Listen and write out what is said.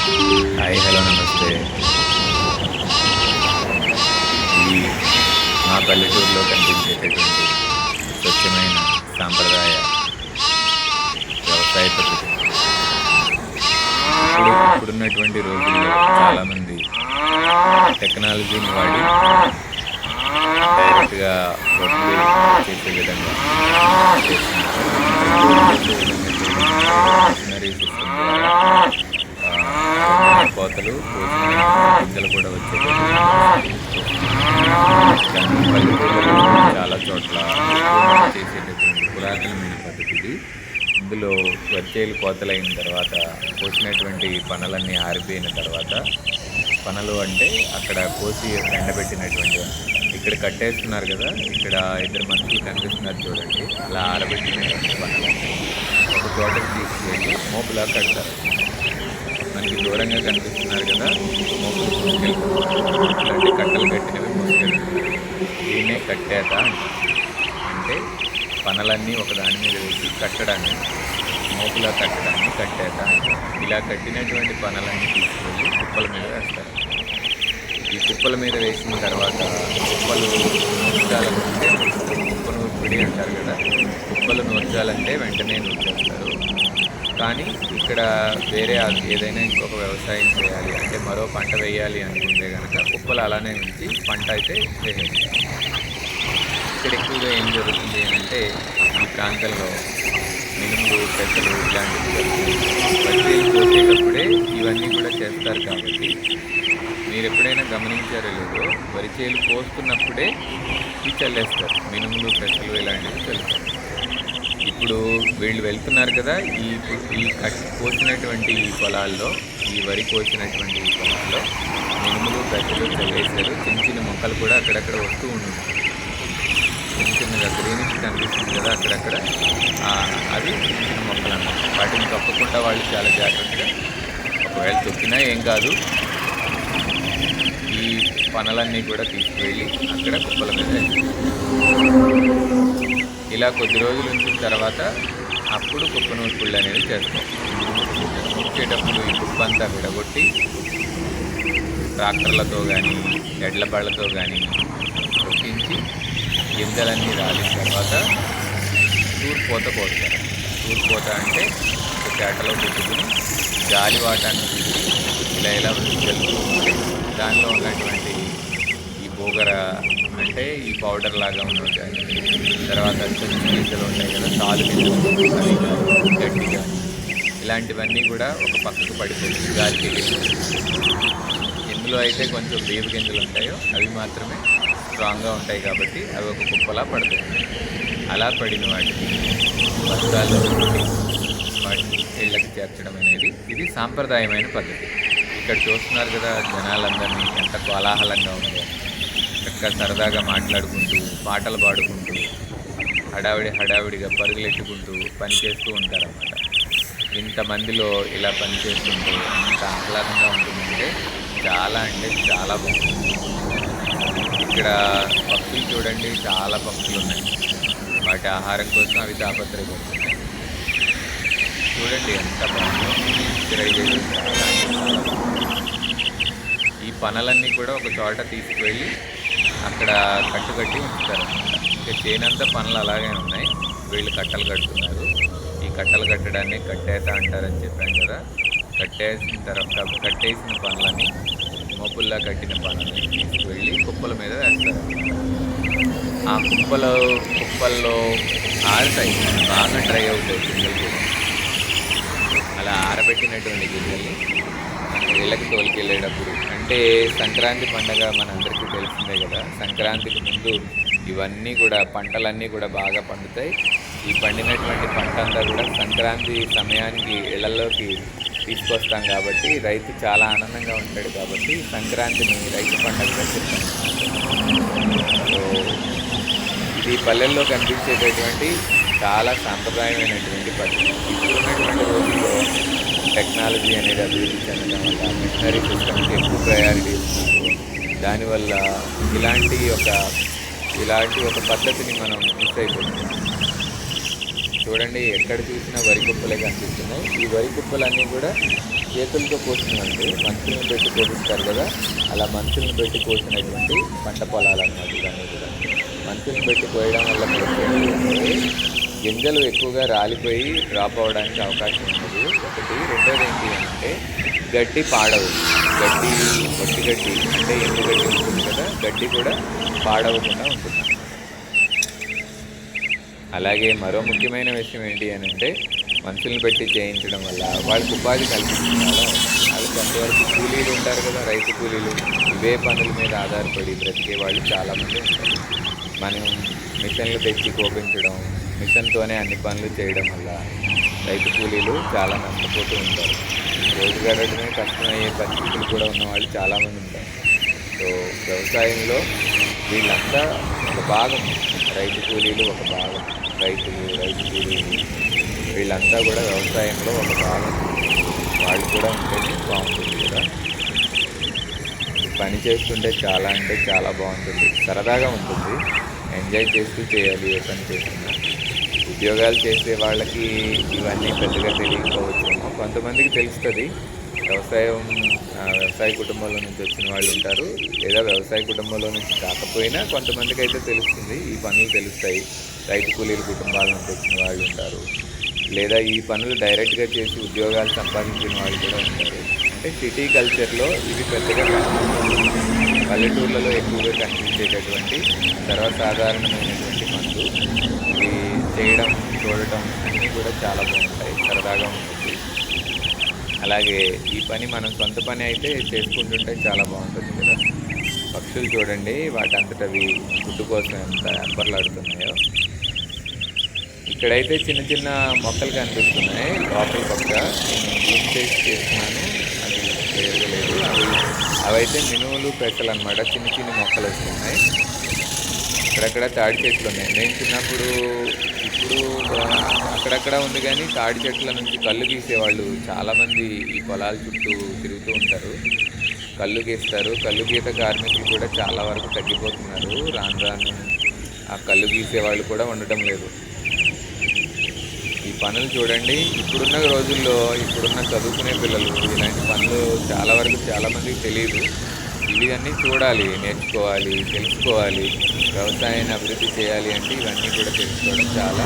Hi, hello, నమస్తే. ఇది మా పల్లెటూరులో కనిపించేటటువంటి స్వచ్ఛమైన సాంప్రదాయ వ్యవసాయ పద్ధతి. ఇప్పుడున్నటువంటి రోజుల్లో చాలామంది టెక్నాలజీని వాడి డైరెక్ట్గా వడ్లు చేసే విధంగా మిషనరీ సిస్టమ్ ద్వారా కోతలు గింజలు కూడా వచ్చేటట్టు. కానీ పల్లెటూళ్ళలో చాలా చోట్ల చేసేటటువంటి పురాతనమైన పద్ధతి ఇది. ఇందులో వరిచేలు కోతలైన తర్వాత కోసినటువంటి పనలన్నీ ఆరిపోయిన తర్వాత, పనలు అంటే అక్కడ కోసి ఎండబెట్టినటువంటి, ఇక్కడ కట్టేస్తున్నారు కదా, ఇక్కడ ఇద్దరు మనుషులు కనిపిస్తున్నారు చూడండి. అలా ఆరబెట్టినటువంటి పనలన్నీ ఒక చోటకి తీసుకువెళ్ళి మోపులా కడతారు. మనకి దూరంగా కనిపిస్తున్నారు కదా, మోపులు మోసుకెళ్తారు. ఇట్లాంటి కట్టలు కట్టినవి మోసుకెళ్తారు. దీన్నే కట్టేత అంటే పనలన్నీ ఒకదాని మీద వేసి కట్టడాన్ని, మోపులా కట్టడాన్ని కట్టేత అంటారు. ఇలా కట్టినటువంటి పనలన్నీ తీసుకెళ్ళి కుప్పల మీద వేస్తారు. ఈ కుప్పల మీద వేసిన తర్వాత కుప్పలు నూర్చాలంటే, కుప్ప నూర్పిడి అంటారు కదా, కుప్పలు నూర్చాలంటే వెంటనే నూర్చేస్తారు. కానీ ఇక్కడ వేరే ఏదైనా ఇంకొక వ్యవసాయం చేయాలి అంటే, మరో పంట వేయాలి అనుకుంటే కనుక కుప్పలు అలానే ఉంచి పంట అయితే వేసేస్తారు. ఇక్కడ ఎక్కువగా ఏం జరుగుతుంది అంటే, ఈ ప్రాంతంలో మినుములు, పెసలు ఇలాంటివి వడ్డీలు కోసేటప్పుడే ఇవన్నీ కూడా చేస్తారు. కాబట్టి మీరు ఎప్పుడైనా గమనించారో లేదో, వరిచేలు కోస్తున్నప్పుడే ఇవి చల్లేస్తారు. మినుములు, పెసలు ఇలాంటివి చల్లుతారు. ఇప్పుడు వీళ్ళు వెళ్తున్నారు కదా, ఈ కోసినటువంటి ఈ పొలాల్లో, ఈ వరి కోసినటువంటి ఈ పొలాల్లో మినుములు, పెసలు చల్లేశారు. చిన్న చిన్న మొక్కలు కూడా అక్కడక్కడ వస్తూ ఉంటుంది. చిన్న చిన్నగా గ్రీనిష్ కనిపిస్తుంది కదా అక్కడక్కడ, అవి చిన్న చిన్న మొక్కలు అన్నమాట. వాటిని తప్పకుండా వాళ్ళు చాలా జాగ్రత్తగా, ఒకవేళ తొక్కినా ఏం కాదు, ఈ పనులన్నీ కూడా తీసుకువెళ్ళి అక్కడ కుప్పల మీద ఇలా కొద్ది రోజులు ఉంచిన తర్వాత అప్పుడు కుప్ప నూర్పుళ్ళు అనేది చేస్తాం. నూర్చేటప్పుడు ఈ కుప్ప అంతా విడగొట్టి ట్రాక్టర్లతో కానీ ఎడ్ల బళ్ళతో కానీ తొక్కించి గింజలన్నీ రాలిన తర్వాత తూర్పోత పోస్తారు. తూర్పోత అంటే ఒక చేటలో పెట్టుకుని గాలివాటాన్ని తీసి ఇలా ఇలా వెళ్తూ ఉంటే దానిలో ఉన్నటువంటి ఈ బోగర అంటే ఈ పౌడర్ లాగా ఉన్నవి కానీ, తర్వాత చిన్న గింజలు ఉంటాయి కదా, తాలు గింజలు, అవి కానీ గడ్డి కానీ ఇలాంటివన్నీ కూడా ఒక పక్కకు పడిపోతుంది గాలికి. ఇందులో అయితే కొంచెం వేపు గింజలు ఉంటాయో అవి మాత్రమే స్ట్రాంగ్గా ఉంటాయి కాబట్టి అవి ఒక కుప్పలా పడతాయి. అలా పడిన వాటిని బస్తాల్లో పెట్టి వాటిని ఇళ్ళకి చేర్చడం అనేది ఇది సాంప్రదాయమైన పద్ధతి. ఇక్కడ చూస్తున్నారు కదా, జనాలందరినీ ఎంత కోలాహలంగా ఉందో, చక్కగా సరదాగా మాట్లాడుకుంటూ పాటలు పాడుకుంటూ హడావిడిగా పరుగులెట్టుకుంటూ పనిచేస్తూ ఉంటారన్నమాట. ఇంతమందిలో ఇలా పనిచేస్తుంటే ఎంత ఆహ్లాదంగా ఉంటుందంటే చాలా అంటే చాలా బాగుంటుంది. ఇక్కడ పక్షులు చూడండి, చాలా పక్షులు ఉన్నాయి. వాటి ఆహారం కోసం అవి తాపత్రయపడుతున్నాయి. చూడండి ఎంత బాగుందో. పిక్చరైజేషన్ చాలా అంటే చాలా బాగుంది. ఈ పనులన్నీ కూడా ఒక చోట తీసుకువెళ్ళి అక్కడ కట్టుకట్టి ఉంచుతారన్నమాట. ఇంకా చేనంతా పనులు అలాగే ఉన్నాయి. వీళ్ళు కట్టలు కట్టుతున్నారు. ఈ కట్టలు కట్టడాన్ని కట్టేత అంటారని చెప్పాను కదా. కట్టేసిన పనులని, మోపుల్లా కట్టిన పనులని తీసుకువెళ్ళి కుప్పల మీద వేస్తారు. ఆ కుప్పల్లో ఆరుతాయి, బాగా డ్రై అవుతాయి గింజలు కూడా. అలా ఆరబెట్టినటువంటి గింజల్ని ఇళ్ళకి తోలుకెళ్ళేటప్పుడు, అంటే సంక్రాంతి పండగ మనందరికీ తెలిసిందే కదా, సంక్రాంతికి ముందు ఇవన్నీ కూడా పంటలన్నీ కూడా బాగా పండుతాయి. ఈ పండినటువంటి పంట అంతా కూడా సంక్రాంతి సమయానికి ఇళ్లలోకి తీసుకొస్తాం కాబట్టి రైతు చాలా ఆనందంగా ఉంటాడు. కాబట్టి సంక్రాంతిని రైతు పండుగగా చెప్తాం. సో ఇది పల్లెల్లో కనిపించేటటువంటి చాలా సాంప్రదాయమైనటువంటి పద్ధతి. ఇప్పుడున్నటువంటి రోజుల్లో టెక్నాలజీ అనేది అభివృద్ధి చెందడం వల్ల మిషనరీ సిస్టమ్కి ఎక్కువ ప్రయారిటీ ఇస్తున్నారు. దానివల్ల ఇలాంటి ఒక పద్ధతిని మనం మిస్ అయిపోతున్నాం. చూడండి ఎక్కడ చూసినా వరి కుప్పలే కనిపిస్తున్నాయి. ఈ వరి కుప్పలన్నీ కూడా చేతులతో కోసినవండి. మనుషులను పెట్టి కోపిస్తారు కదా, అలా మనుషులను పెట్టి కోసినటువంటి పంట పొలాలు అన్నమాట ఇవన్నీ కూడా. మనుషులను పెట్టి కోయడం వల్ల ప్రత్యేకత ఏంటంటే గింజలు ఎక్కువగా రాలిపోయి డ్రాప్ అవ్వడానికి అవకాశం ఉండదు ఒకటి. రెండోది ఏంటి అంటే గడ్డి పాడవదు. గడ్డి ఒట్టి గడ్డి అంటే ఎండు గడ్డి ఉంటుంది కదా, గడ్డి కూడా పాడవకుండా ఉంటుంది. అలాగే మరో ముఖ్యమైన విషయం ఏంటి అని అంటే మనుషులను పెట్టి చేయించడం వల్ల వాళ్ళకి ఉపాధి కల్పించడం వల్ల వాళ్ళు కొంతవరకు కూలీలు ఉంటారు కదా, రైతు కూలీలు, ఇవే పనుల మీద ఆధారపడి బ్రతికే వాళ్ళు చాలామంది ఉంటారు. మనం మిషన్లు తెచ్చి కోపించడం, మిషన్తోనే అన్ని పనులు చేయడం వల్ల రైతు కూలీలు చాలా నష్టపోతూ ఉంటారు. రోజు గడవడమే కష్టమయ్యే పరిస్థితులు కూడా ఉన్నవాళ్ళు చాలామంది ఉంటారు. సో వ్యవసాయంలో వీళ్ళంతా ఒక భాగం, రైతు కూలీలు ఒక భాగం, రైతులు, రైతు కూలీలు వీళ్ళంతా కూడా వ్యవసాయంలో ఒక భాగం. వాళ్ళు కూడా ఉంటేనే బాగుంటుంది కదా. ఈ పని చేస్తుంటే చాలా అంటే చాలా బాగుంటుంది, సరదాగా ఉంటుంది, ఎంజాయ్ చేస్తూ చేయాలి ఏ పని చేస్తున్నా. ఉద్యోగాలు చేసే వాళ్ళకి ఇవన్నీ పెద్దగా తెలియకపోవచ్చేమో, కొంతమందికి తెలుస్తుంది. వ్యవసాయ కుటుంబంలో నుంచి వచ్చిన వాళ్ళు ఉంటారు, లేదా వ్యవసాయ కుటుంబంలో నుంచి కాకపోయినా కొంతమందికి అయితే తెలుస్తుంది, ఈ పనులు తెలుస్తాయి. రైతు కూలీల కుటుంబాల నుంచి వచ్చిన వాళ్ళు ఉంటారు, లేదా ఈ పనులు డైరెక్ట్గా చేసి ఉద్యోగాలు సంపాదించిన వాళ్ళు కూడా ఉంటారు. అంటే సిటీ కల్చర్లో ఇవి పెద్దగా కనిపించవు. పల్లెటూర్లలో ఎక్కువగా కనిపించేటటువంటి సర్వసాధారణమైనటువంటి పనులు ఇవి చేయడం, చూడటం అన్నీ కూడా చాలా బాగుంటాయి, సరదాగా ఉంటుంది. అలాగే ఈ పని మనం సొంత పని అయితే చేసుకుంటుంటే చాలా బాగుంటుంది కదా. పక్షులు చూడండి వాటంతటవి ఫుడ్ కోసం ఎంత ఎంపర్లాడుతున్నాయో. ఇక్కడైతే చిన్న చిన్న మొక్కలు కనిపిస్తున్నాయి లోపల పక్క. నేను జూమ్ చేసి చేస్తున్నాను, అది క్లియర్గా లేదు. అవైతే మినువులు, పెసలు అనమాట. చిన్న చిన్న మొక్కలు వస్తున్నాయి. అక్కడక్కడ తాడి చెట్లు ఉన్నాయి. నేను చిన్నప్పుడు, ఇప్పుడు అక్కడక్కడ ఉంది కానీ తాడి చెట్ల నుంచి కళ్ళు గీసేవాళ్ళు చాలామంది ఈ పొలాల చుట్టూ తిరుగుతూ ఉంటారు. కళ్ళు గీస్తారు. కళ్ళు గీత కార్మికులు కూడా చాలా వరకు తగ్గిపోతున్నారు. రాను రాను ఆ కళ్ళు గీసేవాళ్ళు కూడా ఉండటం లేదు. ఈ పనులు చూడండి, ఇప్పుడున్న రోజుల్లో ఇప్పుడున్న చదువుకునే పిల్లలు ఇలాంటి పనులు చాలా వరకు చాలామందికి తెలియదు. ఇవి అన్నీ చూడాలి, నేర్చుకోవాలి, తెలుసుకోవాలి. వ్యవసాయాన్ని అభివృద్ధి చేయాలి అంటే ఇవన్నీ కూడా తెలుసుకోవడం చాలా